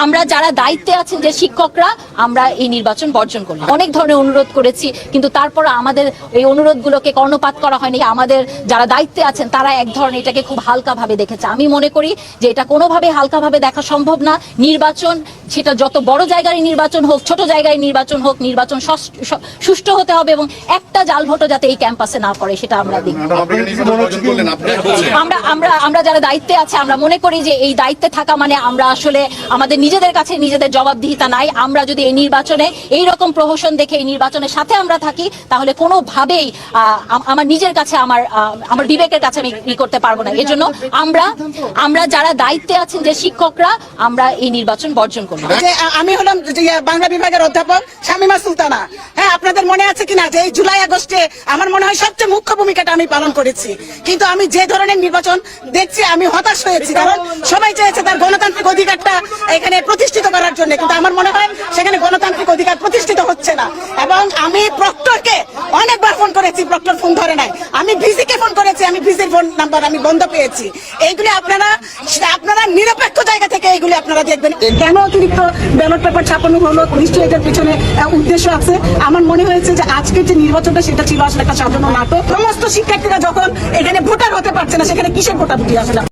আমরা যারা দায়িত্বে আছেন যে শিক্ষকরা আমরা এই নির্বাচন বর্জন করলাম। অনেক ধরনের অনুরোধ করেছি, কিন্তু তারপর আমাদের এই অনুরোধগুলোকে কর্ণপাত করা হয়নি। আমাদের যারা দায়িত্বে আছেন তারা এক ধরনের এটাকে খুব হালকা ভাবে দেখেছে। আমি মনে করি যে এটা কোনোভাবে হালকা ভাবে দেখা সম্ভব না। নির্বাচন সেটা যত বড় জায়গায় নির্বাচন হোক, ছোট জায়গায় নির্বাচন হোক, নির্বাচন সুষ্ঠু হতে হবে এবং একটা জাল ভোটও যাতে এই ক্যাম্পাসে না পড়ে সেটা আমরা দেখব। আমরা যারা দায়িত্বে আছে আমরা মনে করি যে এই দায়িত্বে থাকা মানে আমরা আসলে আমাদের নিজেদের কাছে নিজেদের জবাবদিহিতা নাই। আমরা যদি এই নির্বাচনে এই রকম প্রহসন দেখে এই নির্বাচনের সাথে আমরা থাকি তাহলে কোনোভাবেই আমার নিজের কাছে আমার বিবেকের কাছে আমি ই করতে পারবো না। এর জন্য আমরা যারা দায়িত্বে আছেন যে শিক্ষকরা আমরা এই নির্বাচন বর্জন করব। আমি হলাম বাংলা বিভাগের অধ্যাপক শামিমা সুলতানা। হ্যাঁ, আপনাদের মনে আছে কিনা যে এই জুলাই আগস্টে আমার মনে হয় সবচেয়ে মুখ্য ভূমিকাটা আমি পালন করেছি, কিন্তু আমি যে ধরনের নির্বাচন দেখছি আমি হতাশ হয়েছি। কারণ সবাই চেয়েছে তার গণতান্ত্রিক অধিকারটা এখানে প্রতিষ্ঠিত করার জন্য, কিন্তু আমার মনে হয় সেখানে গণতান্ত্রিক অধিকার প্রতিষ্ঠিত হচ্ছে না। এবং আমি প্রক্টরকে অনেকবার ফোন করেছি, প্রক্টর ফোন ধরে নাই। আমি ভিসিকে ফোন করেছি, আমি ভিসির ফোন নাম্বার আমি বন্ধ পেয়েছি। এইগুলি আপনারা নিরপেক্ষ জায়গা থেকে এইগুলি আপনারা দেখবেন। কেন অতিরিক্ত ব্যালট পেপার ছাপানো হলো, নিশ্চয়ই এটার পিছনে উদ্দেশ্য আছে। আমার মনে হয়েছে যে আজকের যে নির্বাচনটা সেটা ছিল আসলে একটা সাজানো নাটক। সমস্ত শিক্ষার্থীরা যখন এখানে ভোটার হতে পারছে না, সেখানে কিসের ভোটাভুটি আসলে।